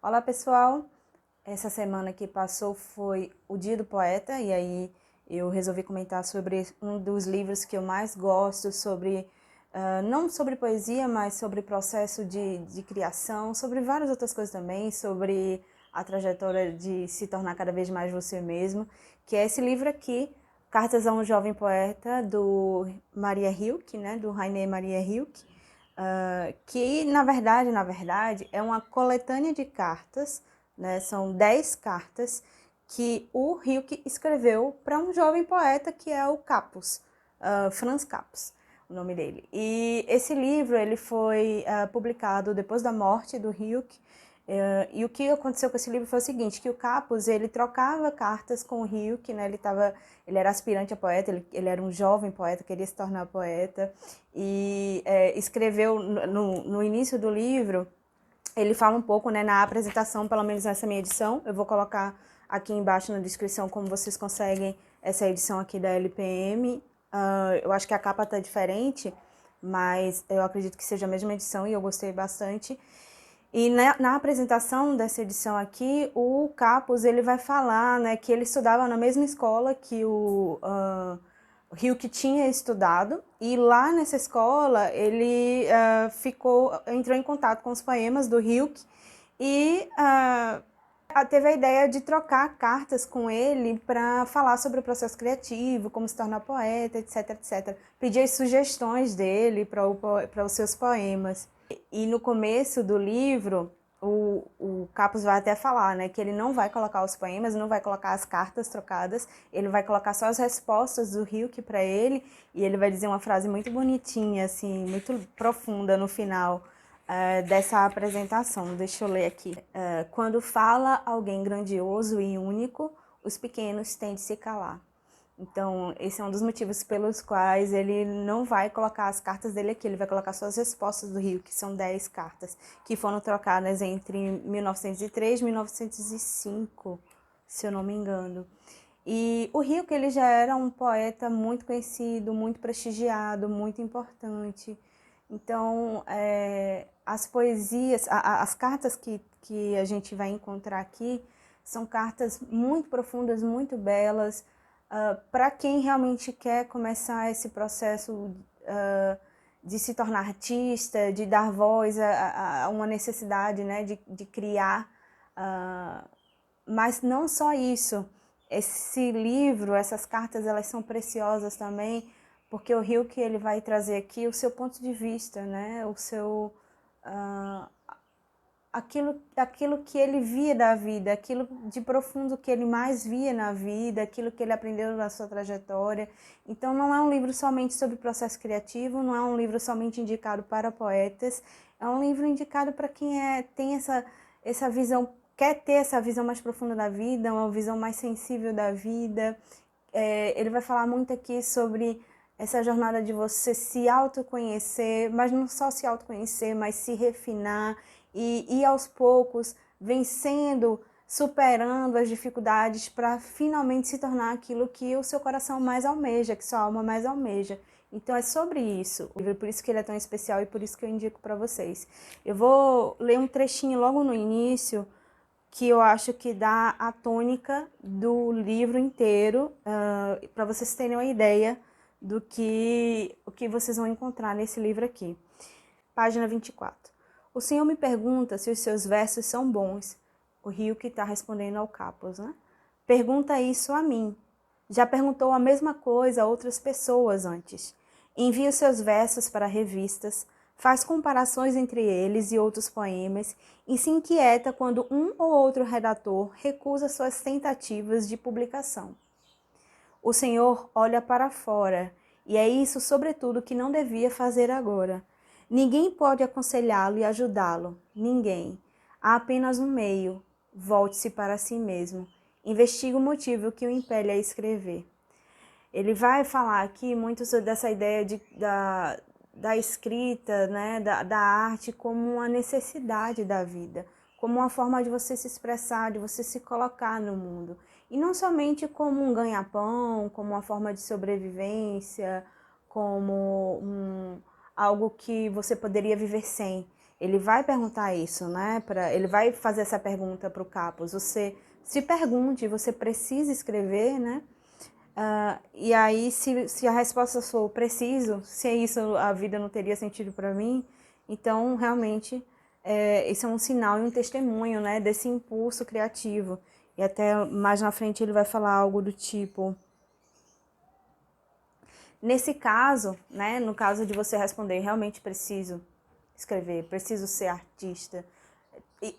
Olá pessoal, essa semana que passou foi o Dia do Poeta e aí eu resolvi comentar sobre um dos livros que eu mais gosto, não sobre poesia, mas sobre processo de criação, sobre várias outras coisas também, sobre a trajetória de se tornar cada vez mais você mesmo, que é esse livro aqui, Cartas a um Jovem Poeta, do Maria Rilke, né, do Rainer Maria Rilke, que na verdade, é uma coletânea de cartas, né? São 10 cartas que o Rilke escreveu para um jovem poeta que é o Capus, Franz Capus, o nome dele. E esse livro ele foi publicado depois da morte do Rilke. E o que aconteceu com esse livro foi o seguinte, que o Capus, ele trocava cartas com o Rilke, né? Ele era aspirante a poeta, ele era um jovem poeta, queria se tornar poeta, e escreveu no início do livro, ele fala um pouco, né, na apresentação, pelo menos nessa minha edição, eu vou colocar aqui embaixo na descrição como vocês conseguem essa edição aqui da LPM. Eu acho que a capa tá diferente, mas eu acredito que seja a mesma edição e eu gostei bastante. E na apresentação dessa edição aqui, o Capus ele vai falar, né, que ele estudava na mesma escola que o Rilke tinha estudado, e lá nessa escola ele entrou em contato com os poemas do Rilke e teve a ideia de trocar cartas com ele para falar sobre o processo criativo, como se tornar poeta, etc, etc. Pedir as sugestões dele para os seus poemas. E no começo do livro, o Capus vai até falar, né, que ele não vai colocar os poemas, não vai colocar as cartas trocadas, ele vai colocar só as respostas do Rilke para ele, e ele vai dizer uma frase muito bonitinha, assim, muito profunda no final dessa apresentação. Deixa eu ler aqui. Quando fala alguém grandioso e único, os pequenos têm de se calar. Então, esse é um dos motivos pelos quais ele não vai colocar as cartas dele aqui, ele vai colocar só as respostas do Rilke, que são 10 cartas, que foram trocadas entre 1903 e 1905, se eu não me engano. E o Rilke, ele já era um poeta muito conhecido, muito prestigiado, muito importante. Então, as poesias, as cartas que a gente vai encontrar aqui, são cartas muito profundas, muito belas, para quem realmente quer começar esse processo de se tornar artista, de dar voz a uma necessidade, né, de criar. Mas não só isso, esse livro, essas cartas, elas são preciosas também, porque o Rilke ele vai trazer aqui o seu ponto de vista, né, o seu... aquilo que ele via da vida, aquilo de profundo que ele mais via na vida, aquilo que ele aprendeu na sua trajetória. Então não é um livro somente sobre processo criativo, não é um livro somente indicado para poetas, é um livro indicado para quem tem essa visão, quer ter essa visão mais profunda da vida, uma visão mais sensível da vida. Ele vai falar muito aqui sobre essa jornada de você se autoconhecer, mas não só se autoconhecer, mas se refinar e aos poucos vencendo, superando as dificuldades para finalmente se tornar aquilo que o seu coração mais almeja, que sua alma mais almeja. Então é sobre isso, por isso que ele é tão especial e por isso que eu indico para vocês. Eu vou ler um trechinho logo no início, que eu acho que dá a tônica do livro inteiro, para vocês terem uma ideia do o que vocês vão encontrar nesse livro aqui. Página 24. O Senhor me pergunta se os seus versos são bons. O Rilke está respondendo ao Capus, né? Pergunta isso a mim. Já perguntou a mesma coisa a outras pessoas antes. Envia os seus versos para revistas, faz comparações entre eles e outros poemas e se inquieta quando um ou outro redator recusa suas tentativas de publicação. O Senhor olha para fora, e é isso, sobretudo, que não devia fazer agora. Ninguém pode aconselhá-lo e ajudá-lo. Ninguém. Há apenas um meio. Volte-se para si mesmo. Investigue o motivo que o impele a escrever. Ele vai falar aqui muito dessa ideia da escrita, né, da arte como uma necessidade da vida, como uma forma de você se expressar, de você se colocar no mundo. E não somente como um ganha-pão, como uma forma de sobrevivência, como algo que você poderia viver sem. ele vai perguntar isso, né? Ele vai fazer essa pergunta para o Capus. Você se pergunte, você precisa escrever, né? E aí, se a resposta for preciso, se é isso, a vida não teria sentido para mim, então realmente isso é um sinal e um testemunho, né, desse impulso criativo. E até mais na frente ele vai falar algo do tipo: nesse caso, né, no caso de você responder, realmente preciso escrever, preciso ser artista.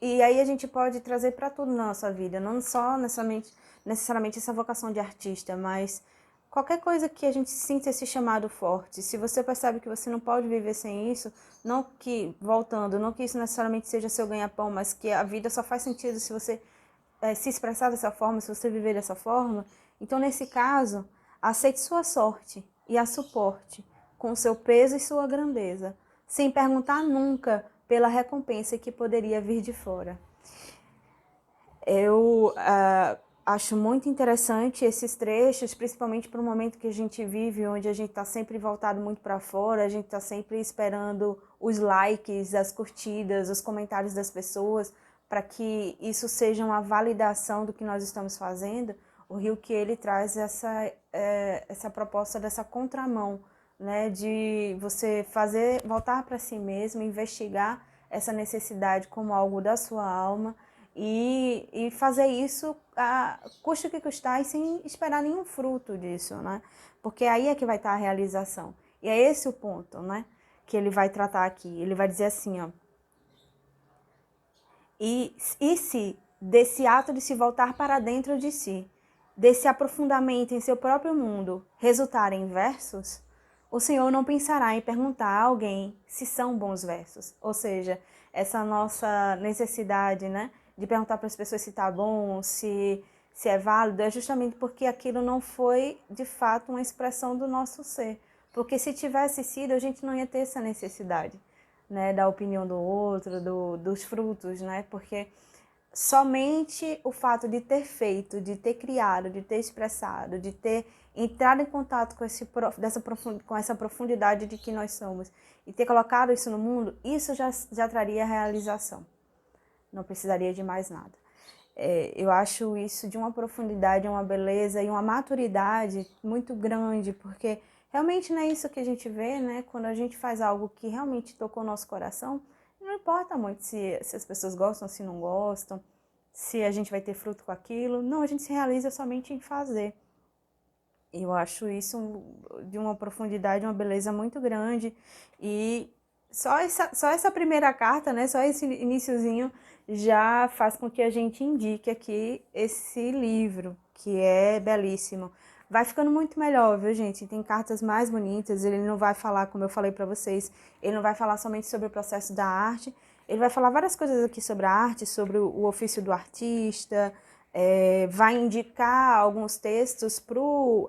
E aí a gente pode trazer para tudo na nossa vida, não só necessariamente essa vocação de artista, mas qualquer coisa que a gente sinta esse chamado forte. Se você percebe que você não pode viver sem isso, não que, voltando, não que isso necessariamente seja seu ganha-pão, mas que a vida só faz sentido se você se expressar dessa forma, se você viver dessa forma. Então, nesse caso, aceite sua sorte e a suporte com seu peso e sua grandeza, sem perguntar nunca pela recompensa que poderia vir de fora. Eu acho muito interessante esses trechos, principalmente para o momento que a gente vive, onde a gente está sempre voltado muito para fora, a gente está sempre esperando os likes, as curtidas, os comentários das pessoas, para que isso seja uma validação do que nós estamos fazendo. O Rilke, ele traz essa proposta dessa contramão, né, de você voltar para si mesmo, investigar essa necessidade como algo da sua alma e fazer isso custe o que custar e sem esperar nenhum fruto disso, né? Porque aí é que vai estar a realização. E é esse o ponto, né, que ele vai tratar aqui. Ele vai dizer assim, ó: e se desse ato de se voltar para dentro de si, desse aprofundamento em seu próprio mundo, resultarem versos, o Senhor não pensará em perguntar a alguém se são bons versos. Ou seja, essa nossa necessidade, né, de perguntar para as pessoas se está bom, se é válido, é justamente porque aquilo não foi, de fato, uma expressão do nosso ser. Porque se tivesse sido, a gente não ia ter essa necessidade, né, da opinião do outro, dos frutos, né? Porque somente o fato de ter feito, de ter criado, de ter expressado, de ter entrado em contato com com essa profundidade de que nós somos e ter colocado isso no mundo, isso já traria realização. Não precisaria de mais nada. Eu acho isso de uma profundidade, uma beleza e uma maturidade muito grande, porque realmente não é isso que a gente vê, né? Quando a gente faz algo que realmente tocou o nosso coração, não importa muito se as pessoas gostam, se não gostam, se a gente vai ter fruto com aquilo. Não, a gente se realiza somente em fazer. Eu acho isso de uma profundidade, uma beleza muito grande. E só essa primeira carta, né? Só esse iniciozinho já faz com que a gente indique aqui esse livro, que é belíssimo. Vai ficando muito melhor, viu, gente? Tem cartas mais bonitas, ele não vai falar, como eu falei para vocês, ele não vai falar somente sobre o processo da arte, ele vai falar várias coisas aqui sobre a arte, sobre o ofício do artista, vai indicar alguns textos pro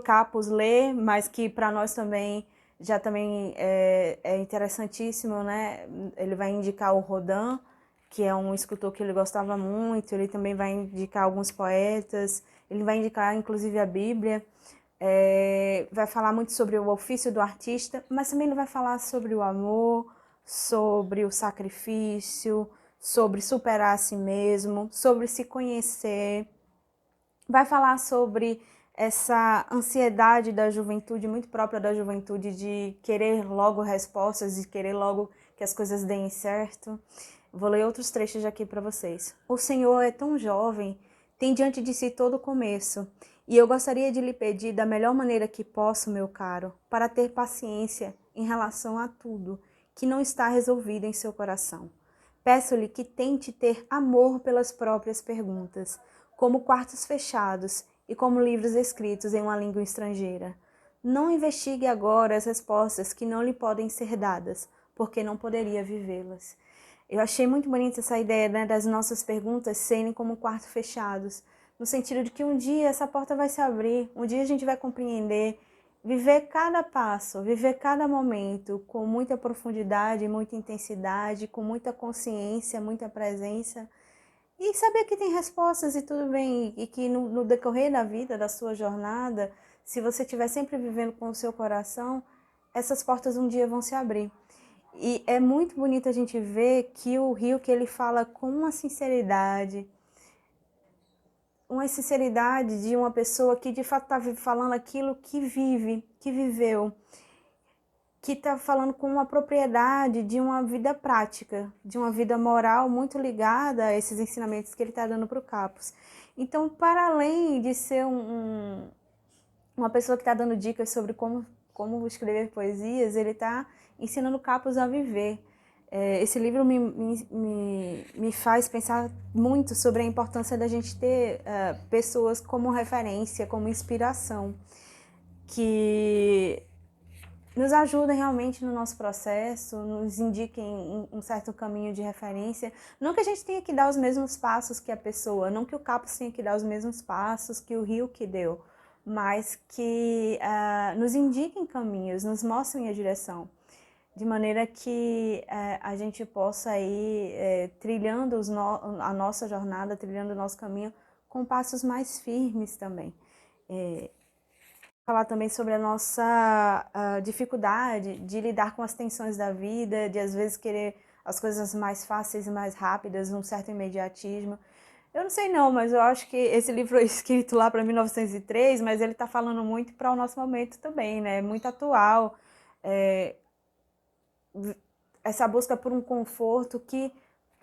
Capus ler, mas que para nós também também é interessantíssimo, né? Ele vai indicar o Rodin, que é um escultor que ele gostava muito, ele também vai indicar alguns poetas, ele vai indicar inclusive a Bíblia, vai falar muito sobre o ofício do artista, mas também ele vai falar sobre o amor, sobre o sacrifício, sobre superar a si mesmo, sobre se conhecer, vai falar sobre essa ansiedade da juventude, muito própria da juventude, de querer logo respostas, de querer logo que as coisas deem certo. Vou ler outros trechos aqui para vocês. O Senhor é tão jovem, tem diante de si todo o começo, e eu gostaria de lhe pedir da melhor maneira que posso, meu caro, para ter paciência em relação a tudo que não está resolvido em seu coração. Peço-lhe que tente ter amor pelas próprias perguntas, como quartos fechados e como livros escritos em uma língua estrangeira. Não investigue agora as respostas que não lhe podem ser dadas, porque não poderia vivê-las. Eu achei muito bonita essa ideia, né, das nossas perguntas serem como quartos fechados, no sentido de que um dia essa porta vai se abrir, um dia a gente vai compreender, viver cada passo, viver cada momento com muita profundidade, muita intensidade, com muita consciência, muita presença, e saber que tem respostas e tudo bem, e que no decorrer da vida, da sua jornada, se você estiver sempre vivendo com o seu coração, essas portas um dia vão se abrir. E é muito bonito a gente ver que o Rio que ele fala com uma sinceridade de uma pessoa que de fato está falando aquilo que vive, que viveu, que está falando com uma propriedade de uma vida prática, de uma vida moral muito ligada a esses ensinamentos que ele está dando para o Capus. Então, para além de ser uma pessoa que está dando dicas sobre como escrever poesias, ele está ensinando o Capus a viver. Esse livro me faz pensar muito sobre a importância da gente ter pessoas como referência, como inspiração, que nos ajudem realmente no nosso processo, nos indiquem um certo caminho de referência. Não que a gente tenha que dar os mesmos passos que a pessoa, não que o Capus tenha que dar os mesmos passos que o Rio que deu, mas que nos indiquem caminhos, nos mostrem a direção, de maneira que a gente possa ir trilhando a nossa jornada, trilhando o nosso caminho com passos mais firmes também. Falar também sobre a nossa dificuldade de lidar com as tensões da vida, de às vezes querer as coisas mais fáceis e mais rápidas, um certo imediatismo. Eu não sei não, mas eu acho que esse livro é escrito lá para 1903, mas ele está falando muito para o nosso momento também, né? Muito atual. Essa busca por um conforto que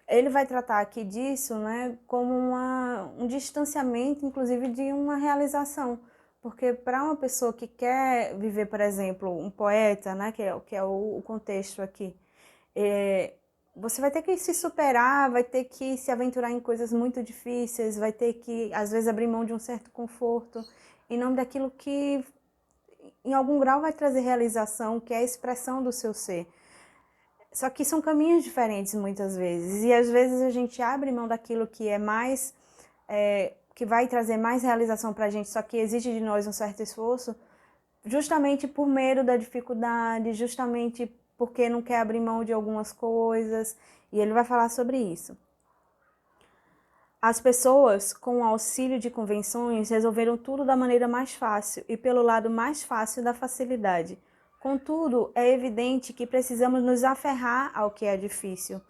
ele vai tratar aqui disso, né, como um distanciamento, inclusive, de uma realização. Porque para uma pessoa que quer viver, por exemplo, um poeta, né, que é o contexto aqui, você vai ter que se superar, vai ter que se aventurar em coisas muito difíceis, vai ter que, às vezes, abrir mão de um certo conforto, em nome daquilo que, em algum grau, vai trazer realização, que é a expressão do seu ser. Só que são caminhos diferentes muitas vezes, e às vezes a gente abre mão daquilo que é mais, que vai trazer mais realização para a gente, só que exige de nós um certo esforço, justamente por medo da dificuldade, justamente porque não quer abrir mão de algumas coisas, e ele vai falar sobre isso. As pessoas, com o auxílio de convenções, resolveram tudo da maneira mais fácil e pelo lado mais fácil da facilidade. Contudo, é evidente que precisamos nos aferrar ao que é difícil.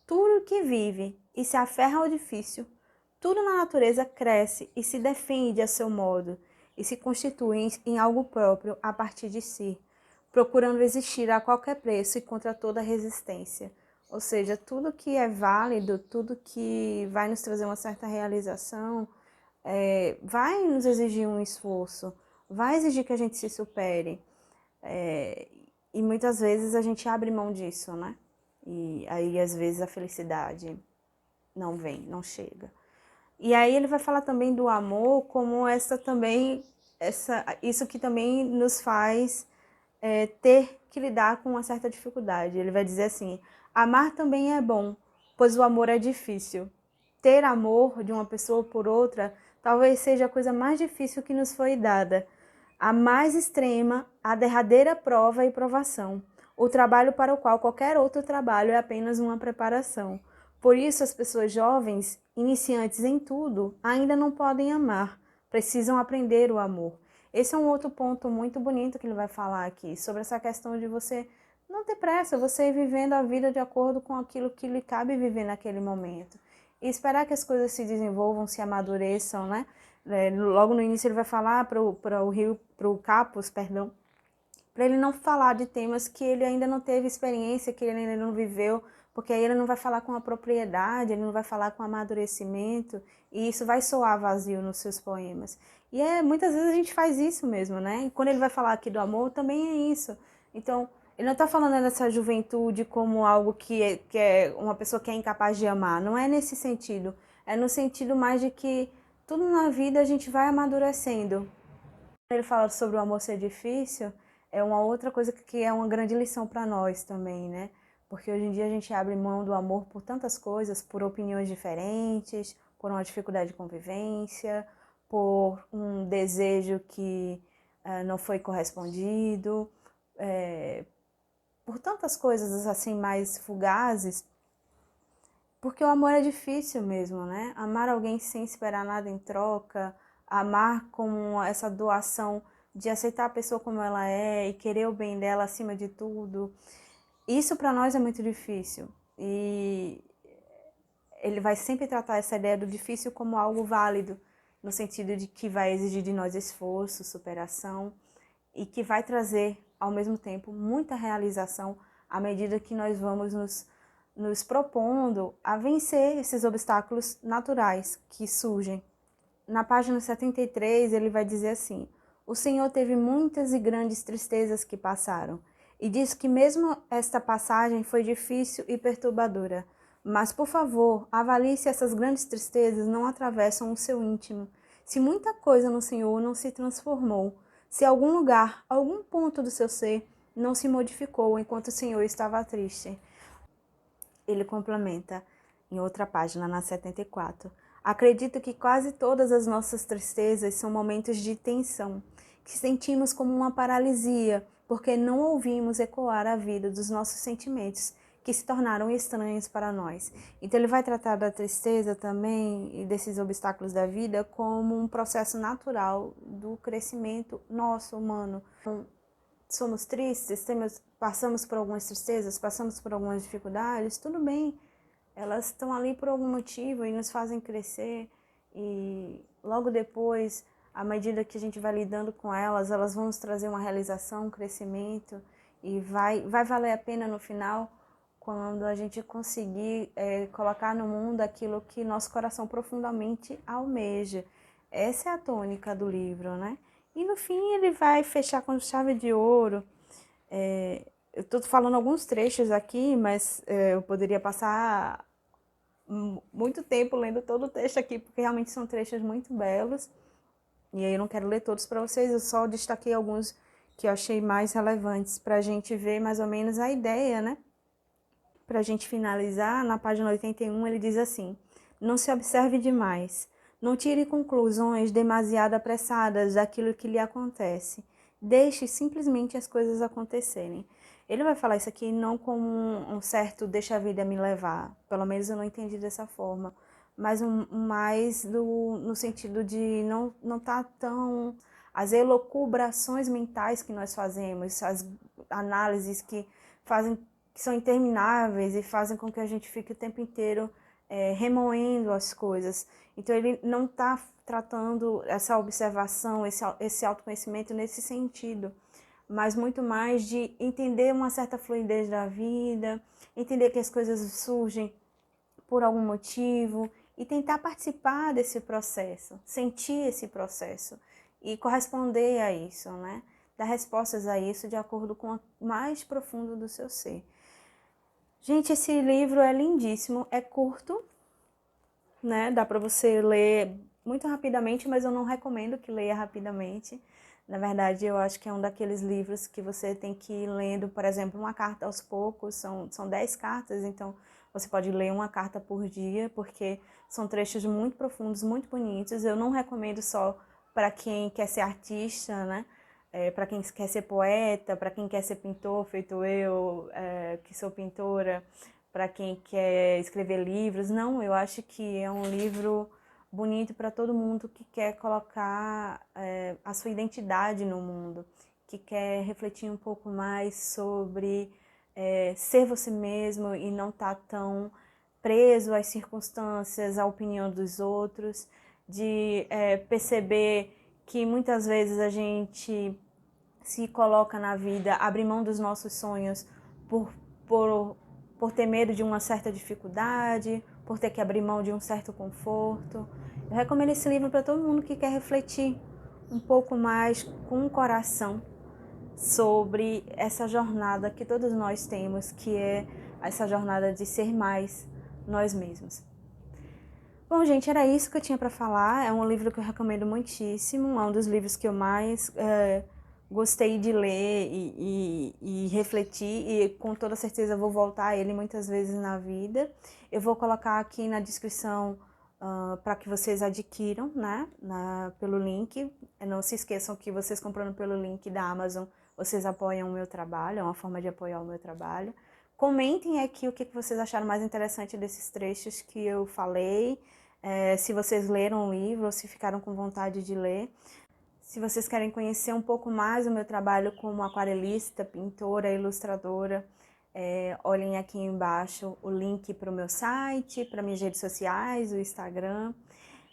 Tudo que vive e se aferra ao difícil, tudo na natureza cresce e se defende a seu modo, e se constitui em algo próprio a partir de si, procurando existir a qualquer preço e contra toda resistência. Ou seja, tudo que é válido, tudo que vai nos trazer uma certa realização, vai nos exigir um esforço, vai exigir que a gente se supere. E muitas vezes a gente abre mão disso, né? E aí, às vezes, a felicidade não vem, não chega. E aí ele vai falar também do amor como isso que também nos faz ter que lidar com uma certa dificuldade. Ele vai dizer assim: amar também é bom, pois o amor é difícil. Ter amor de uma pessoa por outra talvez seja a coisa mais difícil que nos foi dada, a mais extrema, a derradeira prova e provação, o trabalho para o qual qualquer outro trabalho é apenas uma preparação. Por isso, as pessoas jovens, iniciantes em tudo, ainda não podem amar, precisam aprender o amor. Esse é um outro ponto muito bonito que ele vai falar aqui, sobre essa questão de você não ter pressa, você ir vivendo a vida de acordo com aquilo que lhe cabe viver naquele momento. E esperar que as coisas se desenvolvam, se amadureçam, né? Logo no início ele vai falar para o Capus, perdão, para ele não falar de temas que ele ainda não teve experiência, que ele ainda não viveu, porque aí ele não vai falar com a propriedade, ele não vai falar com amadurecimento, e isso vai soar vazio nos seus poemas. E muitas vezes a gente faz isso mesmo, né? E quando ele vai falar aqui do amor, também é isso. Então, ele não está falando dessa juventude como algo que é uma pessoa que é incapaz de amar. Não é nesse sentido. É no sentido mais de que tudo na vida a gente vai amadurecendo. Ele fala sobre o amor ser difícil, é uma outra coisa que é uma grande lição para nós também, né? Porque hoje em dia a gente abre mão do amor por tantas coisas, por opiniões diferentes, por uma dificuldade de convivência, por um desejo que não foi correspondido, por tantas coisas assim mais fugazes, porque o amor é difícil mesmo, né? Amar alguém sem esperar nada em troca, amar com essa doação de aceitar a pessoa como ela é e querer o bem dela acima de tudo. Isso para nós é muito difícil. E ele vai sempre tratar essa ideia do difícil como algo válido, no sentido de que vai exigir de nós esforço, superação, e que vai trazer, ao mesmo tempo, muita realização à medida que nós vamos nos propondo a vencer esses obstáculos naturais que surgem. Na página 73, ele vai dizer assim: o Senhor teve muitas e grandes tristezas que passaram, e diz que mesmo esta passagem foi difícil e perturbadora. Mas, por favor, avalie se essas grandes tristezas não atravessam o seu íntimo, se muita coisa no Senhor não se transformou, se algum lugar, algum ponto do seu ser não se modificou enquanto o Senhor estava triste. Ele complementa em outra página, na 74. Acredito que quase todas as nossas tristezas são momentos de tensão, que sentimos como uma paralisia, porque não ouvimos ecoar a vida dos nossos sentimentos, que se tornaram estranhos para nós. Então ele vai tratar da tristeza também e desses obstáculos da vida como um processo natural do crescimento nosso, humano. Somos tristes, passamos por algumas tristezas, passamos por algumas dificuldades, tudo bem. Elas estão ali por algum motivo e nos fazem crescer, e logo depois, à medida que a gente vai lidando com elas, elas vão nos trazer uma realização, um crescimento, e vai valer a pena no final quando a gente conseguir colocar no mundo aquilo que nosso coração profundamente almeja. Essa é a tônica do livro, né? E no fim ele vai fechar com chave de ouro. Eu estou falando alguns trechos aqui, mas eu poderia passar muito tempo lendo todo o texto aqui, porque realmente são trechos muito belos. E aí eu não quero ler todos para vocês, eu só destaquei alguns que eu achei mais relevantes para a gente ver mais ou menos a ideia, né? Para a gente finalizar, na página 81 ele diz assim: não se observe demais, não tire conclusões demasiado apressadas daquilo que lhe acontece. Deixe simplesmente as coisas acontecerem. Ele vai falar isso aqui não como um certo deixa a vida me levar, pelo menos eu não entendi dessa forma, mas mais no sentido de não tá tão... As elucubrações mentais que nós fazemos, as análises que são intermináveis e fazem com que a gente fique o tempo inteiro remoendo as coisas. Então ele não está tratando essa observação, esse autoconhecimento nesse sentido, mas muito mais de entender uma certa fluidez da vida, entender que as coisas surgem por algum motivo e tentar participar desse processo, sentir esse processo e corresponder a isso, né? Dar respostas a isso de acordo com o mais profundo do seu ser. Gente, esse livro é lindíssimo, é curto, né? Dá para você ler muito rapidamente, mas eu não recomendo que leia rapidamente. Na verdade, eu acho que é um daqueles livros que você tem que ir lendo, por exemplo, uma carta aos poucos, são 10 cartas, então você pode ler uma carta por dia, porque são trechos muito profundos, muito bonitos. Eu não recomendo só para quem quer ser artista, né? Para quem quer ser poeta, para quem quer ser pintor, feito eu, que sou pintora, para quem quer escrever livros. Não, eu acho que é um livro bonito para todo mundo que quer colocar a sua identidade no mundo, que quer refletir um pouco mais sobre ser você mesmo e não estar tão preso às circunstâncias, à opinião dos outros, de perceber que muitas vezes a gente se coloca na vida, abre mão dos nossos sonhos por ter medo de uma certa dificuldade, por ter que abrir mão de um certo conforto. Eu recomendo esse livro para todo mundo que quer refletir um pouco mais com o coração sobre essa jornada que todos nós temos, que é essa jornada de ser mais nós mesmos. Bom, gente, era isso que eu tinha para falar. É um livro que eu recomendo muitíssimo, é um dos livros que eu mais gostei de ler e refletir, e com toda certeza vou voltar a ele muitas vezes na vida. Eu vou colocar aqui na descrição para que vocês adquiram, né, pelo link. Não se esqueçam que vocês comprando pelo link da Amazon, vocês apoiam o meu trabalho, é uma forma de apoiar o meu trabalho. Comentem aqui o que vocês acharam mais interessante desses trechos que eu falei, se vocês leram o livro ou se ficaram com vontade de ler. Se vocês querem conhecer um pouco mais o meu trabalho como aquarelista, pintora, ilustradora, Olhem aqui embaixo o link para o meu site, para minhas redes sociais, o Instagram,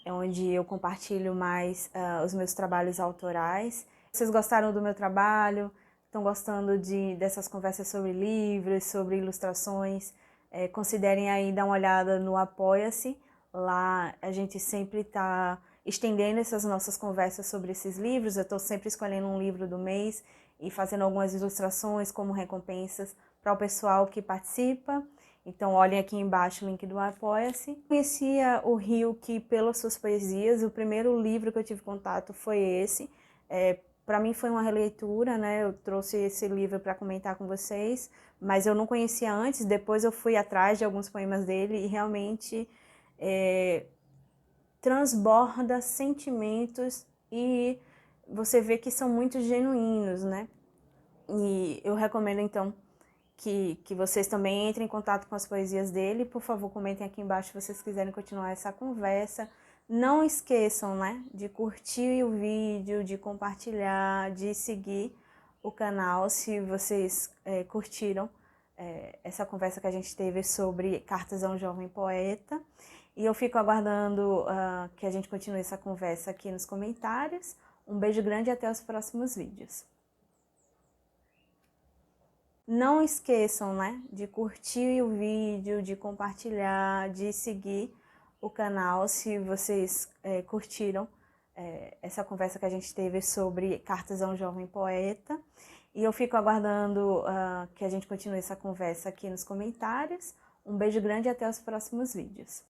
é onde eu compartilho mais os meus trabalhos autorais. Vocês gostaram do meu trabalho? Estão gostando dessas conversas sobre livros, sobre ilustrações? Considerem aí dar uma olhada no Apoia-se. Lá a gente sempre está estendendo essas nossas conversas sobre esses livros. Eu estou sempre escolhendo um livro do mês e fazendo algumas ilustrações como recompensas para o pessoal que participa. Então olhem aqui embaixo o link do Apoia-se. Conhecia o Ryuki pelas suas poesias. O primeiro livro que eu tive contato foi esse. Para mim foi uma releitura, né? Eu trouxe esse livro para comentar com vocês, mas eu não conhecia antes. Depois eu fui atrás de alguns poemas dele e realmente transborda sentimentos e você vê que são muito genuínos, né? E eu recomendo então que vocês também entrem em contato com as poesias dele. Por favor, comentem aqui embaixo se vocês quiserem continuar essa conversa. Não esqueçam, né, de curtir o vídeo, de compartilhar, de seguir o canal se vocês curtiram essa conversa que a gente teve sobre Cartas a um Jovem Poeta. E eu fico aguardando que a gente continue essa conversa aqui nos comentários. Um beijo grande e até os próximos vídeos. Não esqueçam, né, de curtir o vídeo, de compartilhar, de seguir o canal se vocês curtiram essa conversa que a gente teve sobre Cartas a um Jovem Poeta. E eu fico aguardando que a gente continue essa conversa aqui nos comentários. Um beijo grande e até os próximos vídeos.